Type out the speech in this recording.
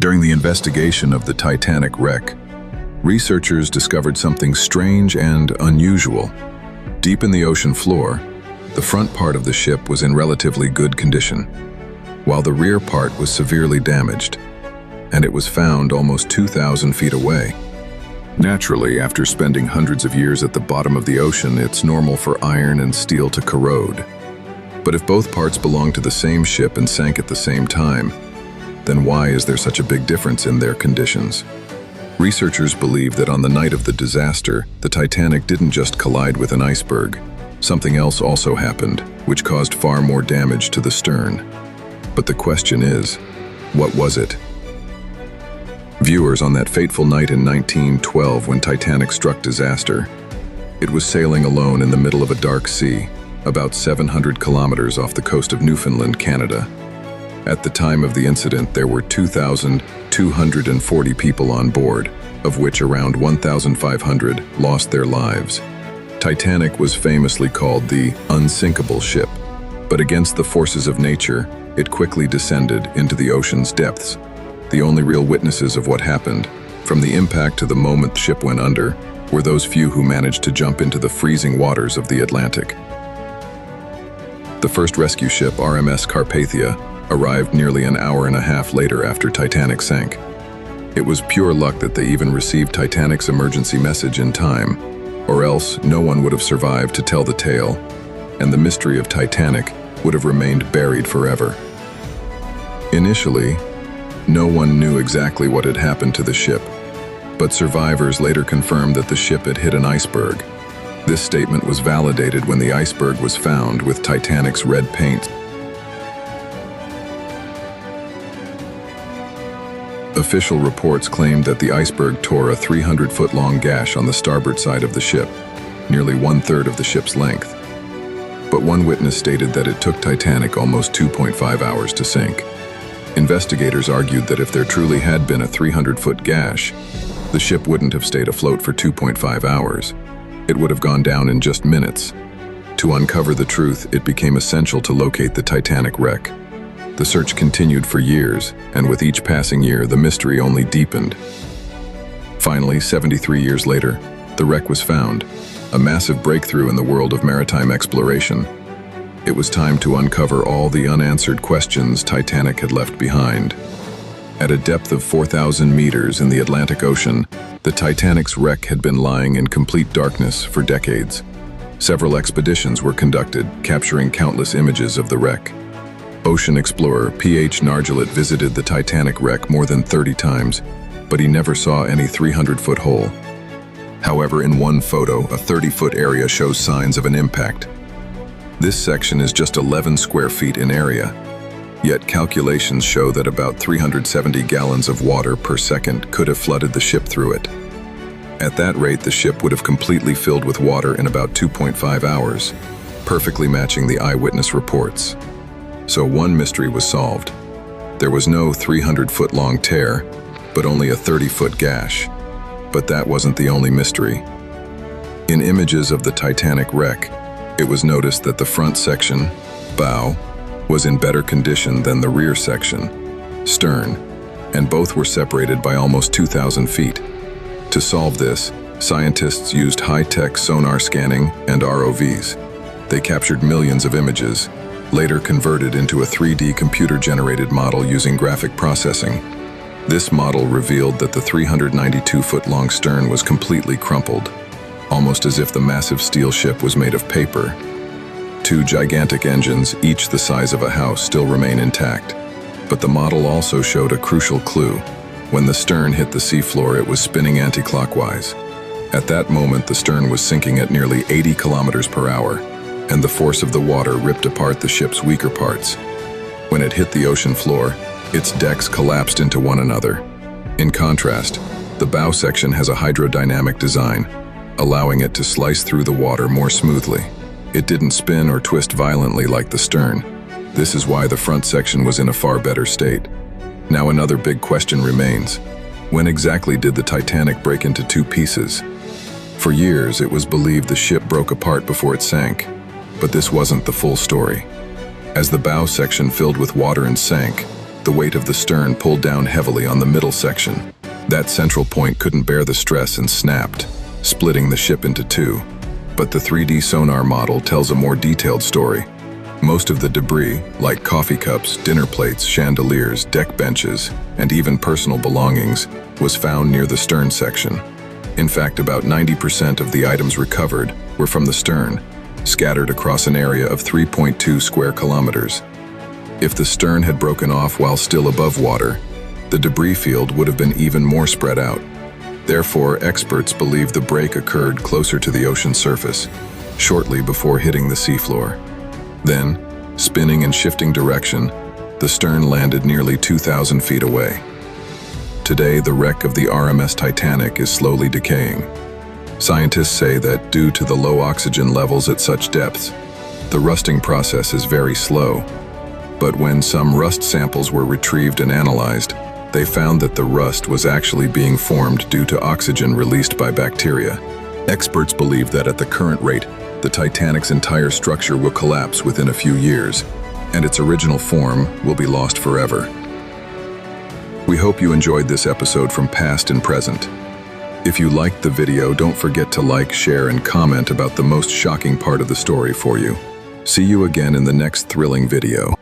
During the investigation of the Titanic wreck, researchers discovered something strange and unusual. Deep in the ocean floor, the front part of the ship was in relatively good condition, while the rear part was severely damaged, and it was found almost 2,000 feet away. Naturally, after spending hundreds of years at the bottom of the ocean, it's normal for iron and steel to corrode. But if both parts belong to the same ship and sank at the same time, then why is there such a big difference in their conditions? Researchers believe that on the night of the disaster, the Titanic didn't just collide with an iceberg. Something else also happened, which caused far more damage to the stern. But the question is, what was it? Viewers, on that fateful night in 1912 when Titanic struck disaster, it was sailing alone in the middle of a dark sea, about 700 kilometers off the coast of Newfoundland, Canada. At the time of the incident, there were 2,240 people on board, of which around 1,500 lost their lives. Titanic was famously called the unsinkable ship, but against the forces of nature, it quickly descended into the ocean's depths. The only real witnesses of what happened, from the impact to the moment the ship went under, were those few who managed to jump into the freezing waters of the Atlantic. The first rescue ship, RMS Carpathia, arrived nearly an hour and a half later after Titanic sank. It was pure luck that they even received Titanic's emergency message in time, or else no one would have survived to tell the tale, and the mystery of Titanic would have remained buried forever. Initially, no one knew exactly what had happened to the ship, but survivors later confirmed that the ship had hit an iceberg. This statement was validated when the iceberg was found with Titanic's red paint. Official reports claimed that the iceberg tore a 300-foot-long gash on the starboard side of the ship, nearly one-third of the ship's length. But one witness stated that it took Titanic almost 2.5 hours to sink. Investigators argued that if there truly had been a 300-foot gash, the ship wouldn't have stayed afloat for 2.5 hours. It would have gone down in just minutes. To uncover the truth, it became essential to locate the Titanic wreck. The search continued for years, and with each passing year, the mystery only deepened. Finally, 73 years later, the wreck was found, a massive breakthrough in the world of maritime exploration. It was time to uncover all the unanswered questions Titanic had left behind. At a depth of 4,000 meters in the Atlantic Ocean, the Titanic's wreck had been lying in complete darkness for decades. Several expeditions were conducted, capturing countless images of the wreck. Ocean explorer P.H. Nargeolet visited the Titanic wreck more than 30 times, but he never saw any 300-foot hole. However, in one photo, a 30-foot area shows signs of an impact. This section is just 11 square feet in area, yet calculations show that about 370 gallons of water per second could have flooded the ship through it. At that rate, the ship would have completely filled with water in about 2.5 hours, perfectly matching the eyewitness reports. So one mystery was solved. There was no 300-foot-long tear, but only a 30-foot gash. But that wasn't the only mystery. In images of the Titanic wreck, it was noticed that the front section, bow, was in better condition than the rear section, stern, and both were separated by almost 2,000 feet. To solve this, scientists used high-tech sonar scanning and ROVs. They captured millions of images, later converted into a 3D computer-generated model using graphic processing. This model revealed that the 392-foot-long stern was completely crumpled, almost as if the massive steel ship was made of paper. Two gigantic engines, each the size of a house, still remain intact. But the model also showed a crucial clue. When the stern hit the seafloor, it was spinning anti-clockwise. At that moment, the stern was sinking at nearly 80 kilometers per hour, and the force of the water ripped apart the ship's weaker parts. When it hit the ocean floor, its decks collapsed into one another. In contrast, the bow section has a hydrodynamic design, allowing it to slice through the water more smoothly. It didn't spin or twist violently like the stern. This is why the front section was in a far better state. Now another big question remains. When exactly did the Titanic break into two pieces? For years, it was believed the ship broke apart before it sank, but this wasn't the full story. As the bow section filled with water and sank, The weight of the stern pulled down heavily on the middle section. That central point couldn't bear the stress and snapped, splitting the ship into two. But the 3D sonar model tells a more detailed story. Most of the debris, like coffee cups, dinner plates, chandeliers, deck benches, and even personal belongings, was found near the stern section. In fact, about 90% of the items recovered were from the stern, scattered across an area of 3.2 square kilometers. If the stern had broken off while still above water, the debris field would have been even more spread out. Therefore, experts believe the break occurred closer to the ocean surface, shortly before hitting the seafloor. Then, spinning and shifting direction, the stern landed nearly 2,000 feet away. Today, the wreck of the RMS Titanic is slowly decaying. Scientists say that due to the low oxygen levels at such depths, the rusting process is very slow. But when some rust samples were retrieved and analyzed, they found that the rust was actually being formed due to oxygen released by bacteria. Experts believe that at the current rate, the Titanic's entire structure will collapse within a few years, and its original form will be lost forever. We hope you enjoyed this episode from past and present. If you liked the video, don't forget to like, share, and comment about the most shocking part of the story for you. See you again in the next thrilling video.